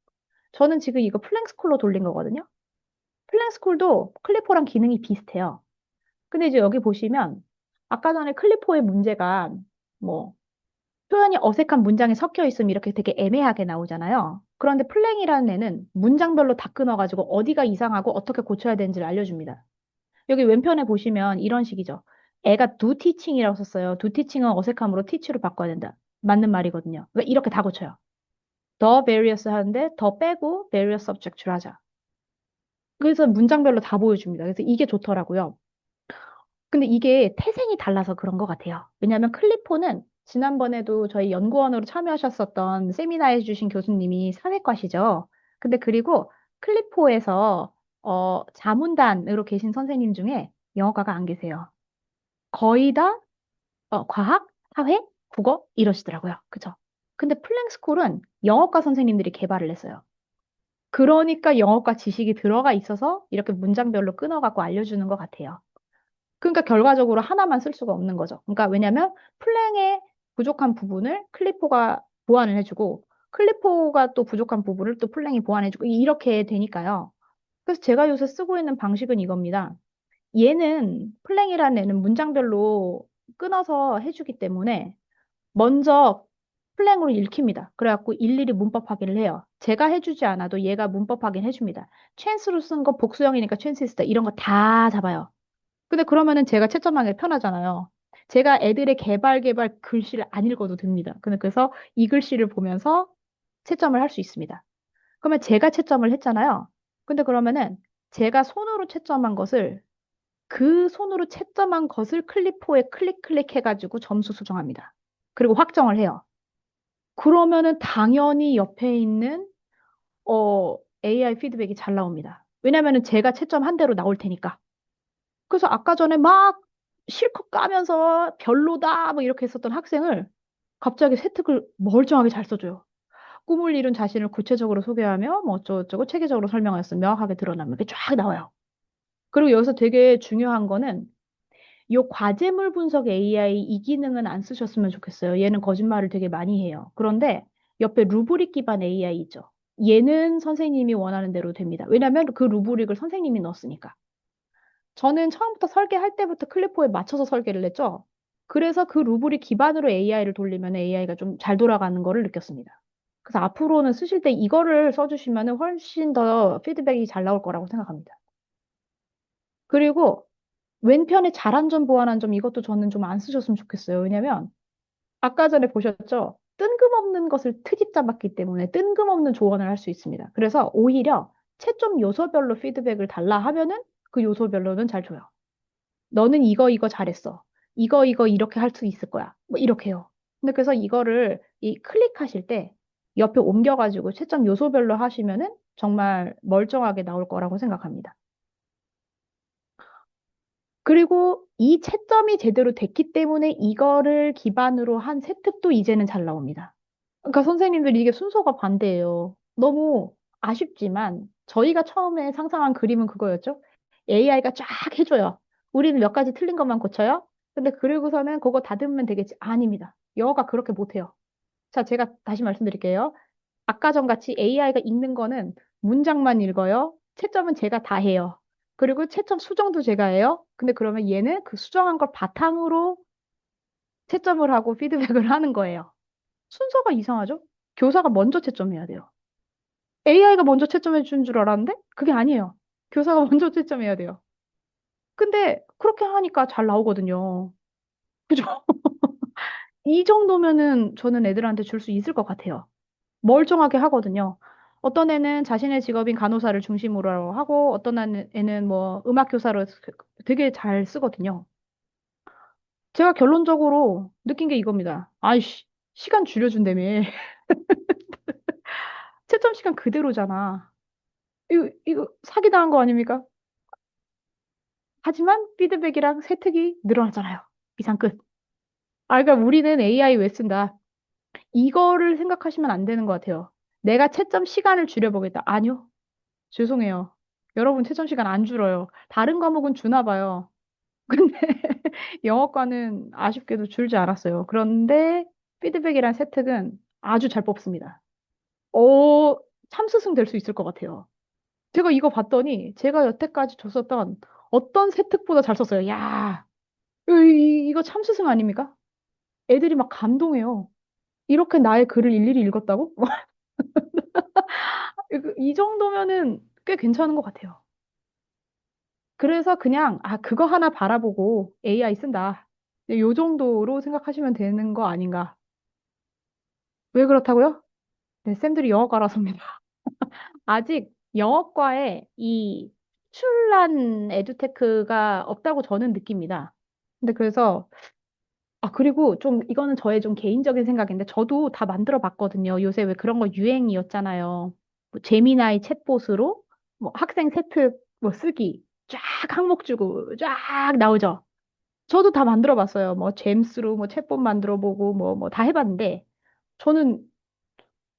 저는 지금 이거 플랭스쿨로 돌린 거거든요. 플랭스쿨도 클리포랑 기능이 비슷해요. 근데 이제 여기 보시면 아까 전에 클리포의 문제가 뭐 표현이 어색한 문장이 섞여 있으면 이렇게 되게 애매하게 나오잖아요. 그런데 플랭이라는 애는 문장별로 다 끊어가지고 어디가 이상하고 어떻게 고쳐야 되는지를 알려줍니다. 여기 왼편에 보시면 이런 식이죠. 애가 do teaching이라고 썼어요. do teaching은 어색함으로 teach로 바꿔야 된다. 맞는 말이거든요. 그러니까 이렇게 다 고쳐요. the various 하는데 더 빼고 various subject를 하자. 그래서 문장별로 다 보여줍니다. 그래서 이게 좋더라고요. 근데 이게 태생이 달라서 그런 것 같아요. 왜냐하면 클리포는 지난번에도 저희 연구원으로 참여하셨었던 세미나 해주신 교수님이 사회과시죠. 근데 그리고 클리포에서 자문단으로 계신 선생님 중에 영어과가 안 계세요. 거의 다 과학, 사회, 국어 이러시더라고요. 그쵸? 근데 플랭스쿨은 영어과 선생님들이 개발을 했어요. 그러니까 영어과 지식이 들어가 있어서 이렇게 문장별로 끊어갖고 알려주는 것 같아요. 그러니까 결과적으로 하나만 쓸 수가 없는 거죠. 그러니까 왜냐면 플랭의 부족한 부분을 클리포가 보완을 해주고 클리포가 또 부족한 부분을 또 플랭이 보완해주고 이렇게 되니까요. 그래서 제가 요새 쓰고 있는 방식은 이겁니다. 얘는 플랭이라는 애는 문장별로 끊어서 해주기 때문에 먼저 플랭으로 읽힙니다. 그래갖고 일일이 문법 확인을 해요. 제가 해주지 않아도 얘가 문법 확인 해줍니다. 찬스로 쓴 거 복수형이니까 찬스이스다 이런 거 다 잡아요. 근데 그러면은 제가 채점하기 편하잖아요. 제가 애들의 개발 글씨를 안 읽어도 됩니다. 근데 그래서 이 글씨를 보면서 채점을 할 수 있습니다. 그러면 제가 채점을 했잖아요. 근데 그러면은 제가 손으로 채점한 것을 그 손으로 채점한 것을 클리포에 클릭해가지고 점수 수정합니다. 그리고 확정을 해요. 그러면은 당연히 옆에 있는 AI 피드백이 잘 나옵니다. 왜냐면은 제가 채점한 대로 나올 테니까. 그래서 아까 전에 막 실컷 까면서 별로다 뭐 이렇게 했었던 학생을 갑자기 세특을 멀쩡하게 잘 써줘요. 꿈을 이룬 자신을 구체적으로 소개하며 뭐 어쩌고저쩌고 체계적으로 설명하였어 명확하게 드러나면 이렇게 쫙 나와요. 그리고 여기서 되게 중요한 거는 이 과제물 분석 AI 이 기능은 안 쓰셨으면 좋겠어요. 얘는 거짓말을 되게 많이 해요. 그런데 옆에 루브릭 기반 AI 있죠. 얘는 선생님이 원하는 대로 됩니다. 왜냐하면 그 루브릭을 선생님이 넣었으니까. 저는 처음부터 설계할 때부터 클리포에 맞춰서 설계를 했죠. 그래서 그 루브릭 기반으로 AI를 돌리면 AI가 좀 잘 돌아가는 거를 느꼈습니다. 그래서 앞으로는 쓰실 때 이거를 써주시면 훨씬 더 피드백이 잘 나올 거라고 생각합니다. 그리고 왼편에 잘한 점, 보완한 점 이것도 저는 좀 안 쓰셨으면 좋겠어요. 왜냐면 아까 전에 보셨죠? 뜬금없는 것을 트집 잡았기 때문에 뜬금없는 조언을 할 수 있습니다. 그래서 오히려 채점 요소별로 피드백을 달라 하면은 그 요소별로는 잘 줘요. 너는 이거 잘했어. 이거 이렇게 할 수 있을 거야. 뭐 이렇게요. 근데 그래서 이거를 이 클릭하실 때 옆에 옮겨가지고 채점 요소별로 하시면은 정말 멀쩡하게 나올 거라고 생각합니다. 그리고 이 채점이 제대로 됐기 때문에 이거를 기반으로 한 세특도 이제는 잘 나옵니다. 그러니까 선생님들 이게 순서가 반대예요. 너무 아쉽지만 저희가 처음에 상상한 그림은 그거였죠. AI가 쫙 해줘요. 우리는 몇 가지 틀린 것만 고쳐요. 근데 그리고서는 그거 다듬으면 되겠지. 아닙니다. 영어가 그렇게 못해요. 자, 제가 다시 말씀드릴게요. 아까 전같이 AI가 읽는 거는 문장만 읽어요. 채점은 제가 다 해요. 그리고 채점 수정도 제가 해요. 근데 그러면 얘는 그 수정한 걸 바탕으로 채점을 하고 피드백을 하는 거예요. 순서가 이상하죠? 교사가 먼저 채점해야 돼요. AI가 먼저 채점해 준 줄 알았는데 그게 아니에요. 교사가 먼저 채점해야 돼요. 근데 그렇게 하니까 잘 나오거든요. 그죠? 이 정도면은 저는 애들한테 줄 수 있을 것 같아요. 멀쩡하게 하거든요. 어떤 애는 자신의 직업인 간호사를 중심으로 하고 어떤 애는 뭐 음악 교사로 되게 잘 쓰거든요. 제가 결론적으로 느낀 게 이겁니다. 아이씨, 시간 줄여준다며. 채점 시간 그대로잖아. 이거 사기당한 거 아닙니까? 하지만 피드백이랑 세특이 늘어났잖아요. 이상 끝. 아, 그러니까 우리는 AI 왜 쓴다? 이거를 생각하시면 안 되는 것 같아요. 내가 채점 시간을 줄여보겠다. 아니요. 죄송해요. 여러분 채점 시간 안 줄어요. 다른 과목은 주나 봐요. 근데 영어과는 아쉽게도 줄지 않았어요. 그런데 피드백이란 세특은 아주 잘 뽑습니다. 어, 참스승 될 수 있을 것 같아요. 제가 이거 봤더니 제가 여태까지 줬었던 어떤 세특보다 잘 썼어요. 야, 이거 참스승 아닙니까? 애들이 막 감동해요. 이렇게 나의 글을 일일이 읽었다고? 이 정도면은 꽤 괜찮은 것 같아요. 그래서 그냥, 아, 그거 하나 바라보고 AI 쓴다. 요 정도로 생각하시면 되는 거 아닌가. 왜 그렇다고요? 네, 쌤들이 영어과라서입니다. 아직 영어과에 이 출란 에듀테크가 없다고 저는 느낍니다. 근데 그래서 아, 그리고 좀, 이거는 저의 좀 개인적인 생각인데, 저도 다 만들어 봤거든요. 요새 왜 그런 거 유행이었잖아요. 뭐 제미나이 챗봇으로, 뭐 학생 세트 뭐 쓰기, 쫙 항목 주고, 쫙 나오죠. 저도 다 만들어 봤어요. 뭐, 잼스로 뭐 챗봇 만들어 보고, 뭐 다 해봤는데, 저는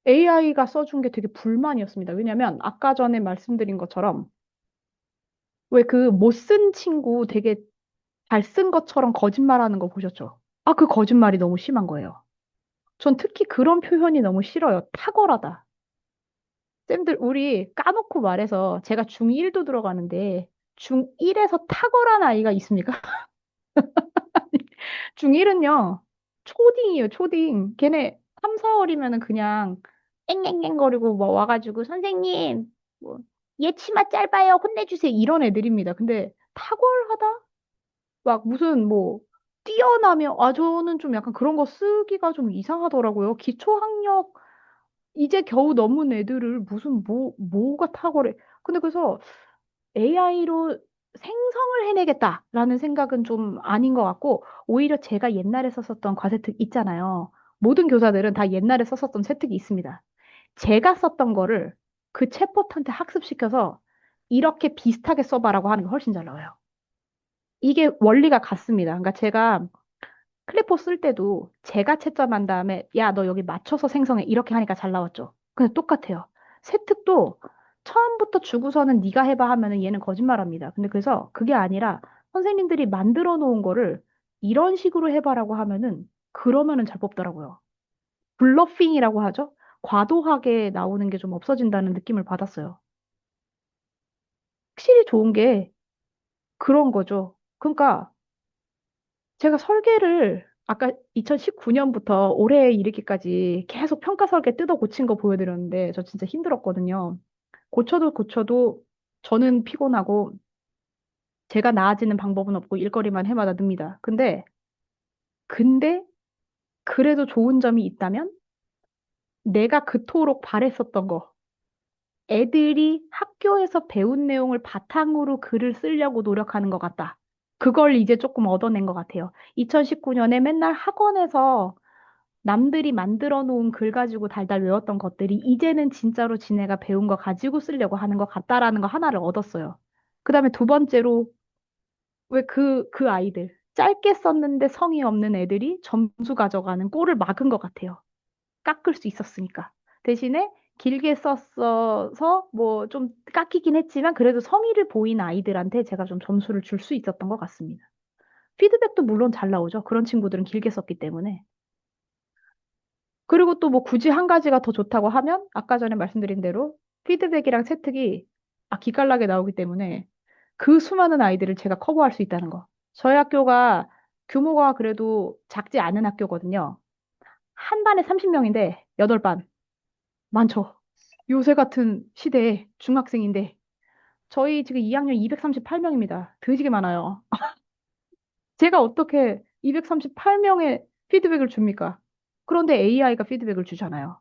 AI가 써준 게 되게 불만이었습니다. 왜냐면 아까 전에 말씀드린 것처럼 왜 그 못 쓴 친구 되게 잘 쓴 것처럼 거짓말하는 거 보셨죠? 아, 그 거짓말이 너무 심한 거예요. 전 특히 그런 표현이 너무 싫어요. 탁월하다. 쌤들, 우리 까놓고 말해서 제가 중1도 들어가는데 중1에서 탁월한 아이가 있습니까? 중1은요, 초딩이에요, 초딩. 걔네 3, 4월이면은 그냥 앵앵앵거리고 뭐 와가지고 선생님, 뭐, 얘 치마 짧아요. 혼내주세요. 이런 애들입니다. 근데 탁월하다? 막 무슨 뭐, 뛰어나며, 아, 저는 좀 약간 그런 거 쓰기가 좀 이상하더라고요. 기초학력 이제 겨우 넘은 애들을 무슨 뭐가 탁월해. 근데 그래서 AI로 생성을 해내겠다라는 생각은 좀 아닌 것 같고, 오히려 제가 옛날에 썼었던 과세특 있잖아요. 모든 교사들은 다 옛날에 썼었던 세특이 있습니다. 제가 썼던 거를 그 챗봇한테 학습시켜서 이렇게 비슷하게 써봐라고 하는 게 훨씬 잘 나와요. 이게 원리가 같습니다. 그러니까 제가 클리포 쓸 때도 제가 채점한 다음에 야, 너 여기 맞춰서 생성해. 이렇게 하니까 잘 나왔죠. 근데 똑같아요. 세특도 처음부터 주고서는 네가 해봐 하면은 얘는 거짓말합니다. 근데 그래서 그게 아니라 선생님들이 만들어 놓은 거를 이런 식으로 해봐라고 하면은 그러면은 잘 뽑더라고요. 블러핑이라고 하죠. 과도하게 나오는 게 좀 없어진다는 느낌을 받았어요. 확실히 좋은 게 그런 거죠. 그러니까 제가 설계를 아까 2019년부터 올해 이르기까지 계속 평가 설계 뜯어 고친 거 보여드렸는데 저 진짜 힘들었거든요. 고쳐도 고쳐도 저는 피곤하고 제가 나아지는 방법은 없고 일거리만 해마다 늡니다. 근데 그래도 좋은 점이 있다면 내가 그토록 바랬었던 거 애들이 학교에서 배운 내용을 바탕으로 글을 쓰려고 노력하는 것 같다. 그걸 이제 조금 얻어낸 것 같아요. 2019년에 맨날 학원에서 남들이 만들어 놓은 글 가지고 달달 외웠던 것들이 이제는 진짜로 지네가 배운 거 가지고 쓰려고 하는 것 같다라는 거 하나를 얻었어요. 그 다음에 두 번째로, 왜 그 아이들, 짧게 썼는데 성의 없는 애들이 점수 가져가는 꼴을 막은 것 같아요. 깎을 수 있었으니까. 대신에 길게 썼어서 뭐 좀 깎이긴 했지만 그래도 성의를 보인 아이들한테 제가 좀 점수를 줄 수 있었던 것 같습니다. 피드백도 물론 잘 나오죠. 그런 친구들은 길게 썼기 때문에. 그리고 또 뭐 굳이 한 가지가 더 좋다고 하면 아까 전에 말씀드린 대로 피드백이랑 채특이 기깔나게 나오기 때문에 그 수많은 아이들을 제가 커버할 수 있다는 거. 저희 학교가 규모가 그래도 작지 않은 학교거든요. 한 반에 30명인데 8반. 많죠. 요새 같은 시대에 중학생인데 저희 지금 2학년 238명입니다. 드지게 많아요. 제가 어떻게 238명의 피드백을 줍니까? 그런데 AI가 피드백을 주잖아요.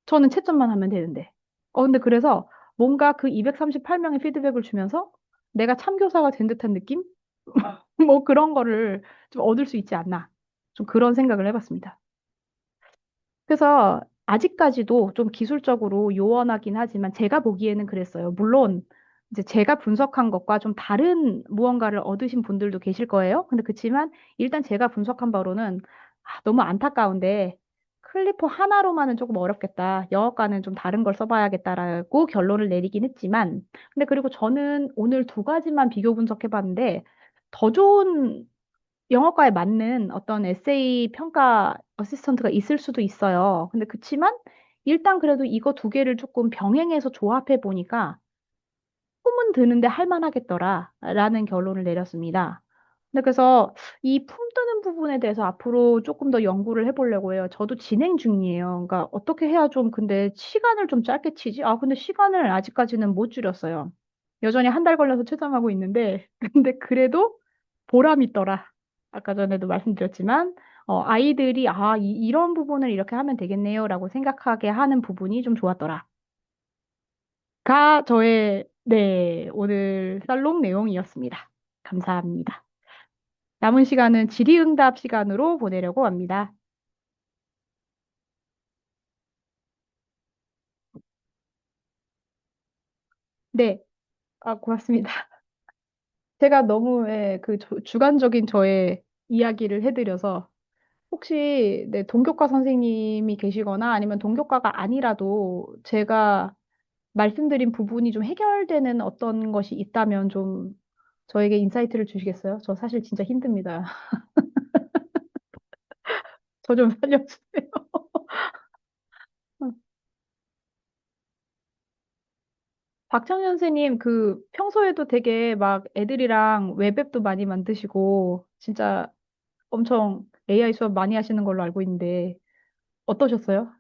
저는 채점만 하면 되는데. 근데 그래서 뭔가 그 238명의 피드백을 주면서 내가 참교사가 된 듯한 느낌? 뭐 그런 거를 좀 얻을 수 있지 않나. 좀 그런 생각을 해봤습니다. 그래서 아직까지도 좀 기술적으로 요원하긴 하지만 제가 보기에는 그랬어요. 물론 이제 제가 분석한 것과 좀 다른 무언가를 얻으신 분들도 계실 거예요. 근데 그치만 일단 제가 분석한 바로는 너무 안타까운데 클리퍼 하나로만은 조금 어렵겠다. 영어과는 좀 다른 걸 써봐야겠다라고 결론을 내리긴 했지만 근데 그리고 저는 오늘 두 가지만 비교 분석해 봤는데 더 좋은 영어과에 맞는 어떤 에세이 평가 어시스턴트가 있을 수도 있어요. 근데 그치만 일단 그래도 이거 두 개를 조금 병행해서 조합해 보니까 품은 드는데 할만하겠더라라는 결론을 내렸습니다. 근데 그래서 이 품 드는 부분에 대해서 앞으로 조금 더 연구를 해보려고 해요. 저도 진행 중이에요. 그러니까 어떻게 해야 좀 근데 시간을 좀 짧게 치지? 근데 시간을 아직까지는 못 줄였어요. 여전히 한 달 걸려서 채점하고 있는데 근데 그래도 보람 있더라. 아까 전에도 말씀드렸지만 아이들이 이런 부분을 이렇게 하면 되겠네요라고 생각하게 하는 부분이 좀 좋았더라. 가 저의 네, 오늘 살롱 내용이었습니다. 감사합니다. 남은 시간은 질의응답 시간으로 보내려고 합니다. 네, 고맙습니다. 제가 너무 그 주관적인 저의 이야기를 해드려서 혹시 네, 동교과 선생님이 계시거나 아니면 동교과가 아니라도 제가 말씀드린 부분이 좀 해결되는 어떤 것이 있다면 좀 저에게 인사이트를 주시겠어요? 저 사실 진짜 힘듭니다. 저 좀 살려주세요. 박창현 선생님, 그 평소에도 되게 막 애들이랑 웹앱도 많이 만드시고 진짜 엄청 AI 수업 많이 하시는 걸로 알고 있는데 어떠셨어요?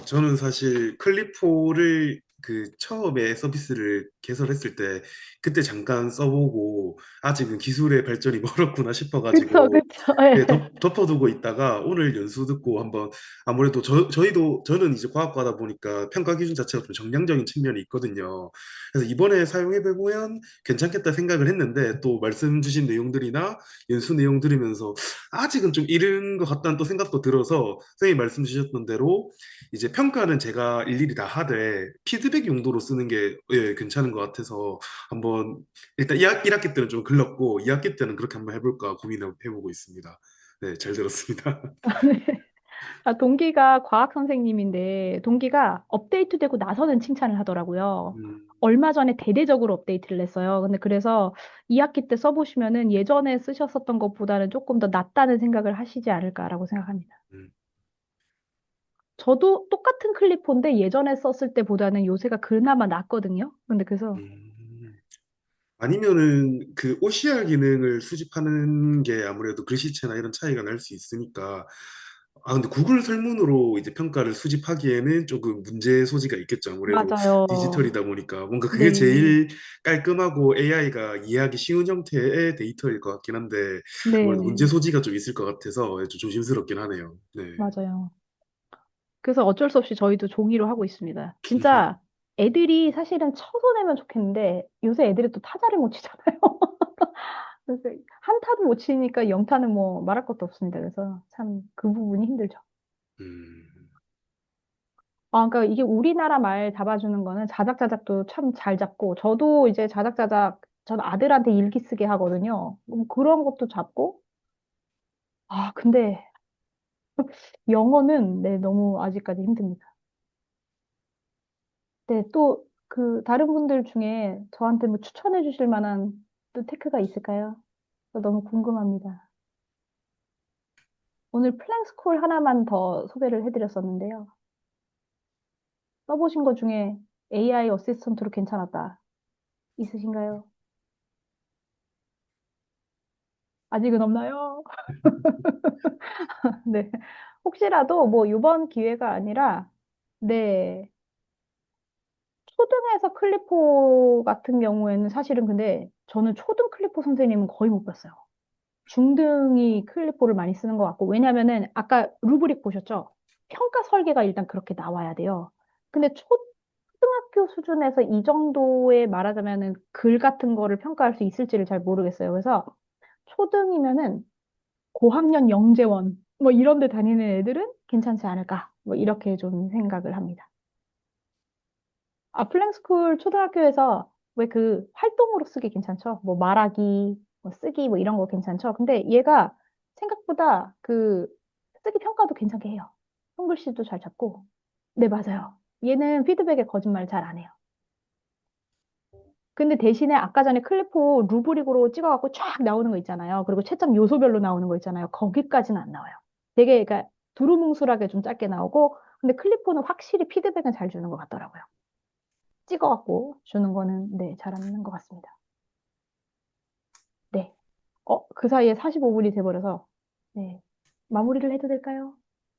저는 사실 클리포를 그 처음에 서비스를 개설했을 때 그때 잠깐 써보고 아직은 기술의 발전이 멀었구나 그쵸, 싶어가지고 그쵸. 예. 네, 덮어두고 있다가 오늘 연수 듣고 한번 아무래도 저는 이제 과학과다 보니까 평가 기준 자체가 좀 정량적인 측면이 있거든요. 그래서 이번에 사용해보면 괜찮겠다 생각을 했는데 또 말씀 주신 내용들이나 연수 내용 들으면서 아직은 좀 이른 것 같다는 또 생각도 들어서 선생님 말씀 주셨던 대로 이제 평가는 제가 일일이 다 하되 피드백 용도로 쓰는 게 예, 괜찮은 것 같아서 한번 일단 1학기 때는 좀 글렀고 2학기 때는 그렇게 한번 해볼까 고민해보고 있습니다. 네, 잘 들었습니다. 아, 동기가 과학 선생님인데 동기가 업데이트되고 나서는 칭찬을 하더라고요. 음, 얼마 전에 대대적으로 업데이트를 했어요. 근데 그래서 2학기 때 써보시면은 예전에 쓰셨었던 것보다는 조금 더 낫다는 생각을 하시지 않을까라고 생각합니다. 음, 저도 똑같은 클리포인데 예전에 썼을 때보다는 요새가 그나마 낫거든요. 근데 그래서 음. 아니면은 그 OCR 기능을 수집하는 게 아무래도 글씨체나 이런 차이가 날 수 있으니까 근데 구글 설문으로 이제 평가를 수집하기에는 조금 문제 소지가 있겠죠. 아무래도 맞아요. 디지털이다 보니까 뭔가 그게 네. 제일 깔끔하고 AI가 이해하기 쉬운 형태의 데이터일 것 같긴 한데 아무래도 문제 네. 소지가 좀 있을 것 같아서 좀 조심스럽긴 하네요. 네. 맞아요. 그래서 어쩔 수 없이 저희도 종이로 하고 있습니다. 진짜 애들이 사실은 쳐서 내면 좋겠는데 요새 애들이 또 타자를 못 치잖아요. 그래서 한타도 못 치니까 영타는 뭐 말할 것도 없습니다. 그래서 참 그 부분이 힘들죠. 음, 아, 그러니까 이게 우리나라 말 잡아주는 거는 자작자작도 참 잘 잡고 저도 이제 자작자작 전 아들한테 일기 쓰게 하거든요. 그런 것도 잡고 아, 근데 영어는 네, 너무 아직까지 힘듭니다. 네, 또 그 다른 분들 중에 저한테 뭐 추천해 주실 만한 또 테크가 있을까요? 저 너무 궁금합니다. 오늘 플랭스콜 하나만 더 소개를 해드렸었는데요. 써보신 것 중에 AI 어시스턴트로 괜찮았다. 있으신가요? 아직은 없나요? 네. 혹시라도 뭐 이번 기회가 아니라, 네. 초등에서 클리포 같은 경우에는 사실은 근데 저는 초등 클리포 선생님은 거의 못 봤어요. 중등이 클립보를 많이 쓰는 것 같고, 왜냐면은 아까 루브릭 보셨죠? 평가 설계가 일단 그렇게 나와야 돼요. 근데 초등학교 수준에서 이 정도의 말하자면은 글 같은 거를 평가할 수 있을지를 잘 모르겠어요. 그래서 초등이면은 고학년 영재원 뭐 이런 데 다니는 애들은 괜찮지 않을까? 뭐 이렇게 좀 생각을 합니다. 아, 플랭스쿨 초등학교에서 왜 그 활동으로 쓰기 괜찮죠? 뭐 말하기, 뭐 쓰기, 뭐 이런 거 괜찮죠? 근데 얘가 생각보다 그 쓰기 평가도 괜찮게 해요. 손글씨도 잘 잡고. 네, 맞아요. 얘는 피드백에 거짓말 잘 안 해요. 근데 대신에 아까 전에 클리포 루브릭으로 찍어갖고 쫙 나오는 거 있잖아요. 그리고 채점 요소별로 나오는 거 있잖아요. 거기까지는 안 나와요. 되게 그러니까 두루뭉술하게 좀 짧게 나오고, 근데 클리포는 확실히 피드백은 잘 주는 것 같더라고요. 찍어갖고 주는 거는 네, 잘하는 것 같습니다. 네. 그 사이에 45분이 돼버려서 네. 마무리를 해도 될까요?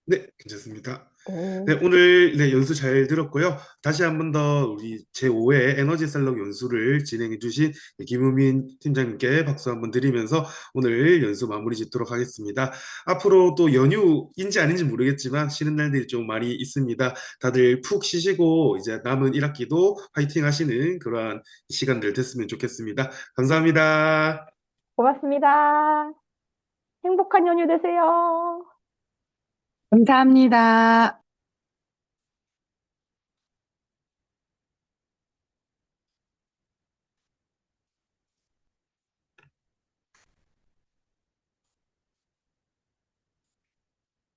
네, 괜찮습니다. 네, 네. 오늘 네, 연수 잘 들었고요. 다시 한 번 더 우리 제5회 에너지 셀럽 연수를 진행해 주신 김우민 팀장님께 박수 한번 드리면서 오늘 연수 마무리 짓도록 하겠습니다. 앞으로 또 연휴인지 아닌지 모르겠지만 쉬는 날들이 좀 많이 있습니다. 다들 푹 쉬시고 이제 남은 1학기도 화이팅 하시는 그러한 시간들 됐으면 좋겠습니다. 감사합니다. 고맙습니다. 행복한 연휴 되세요. 감사합니다.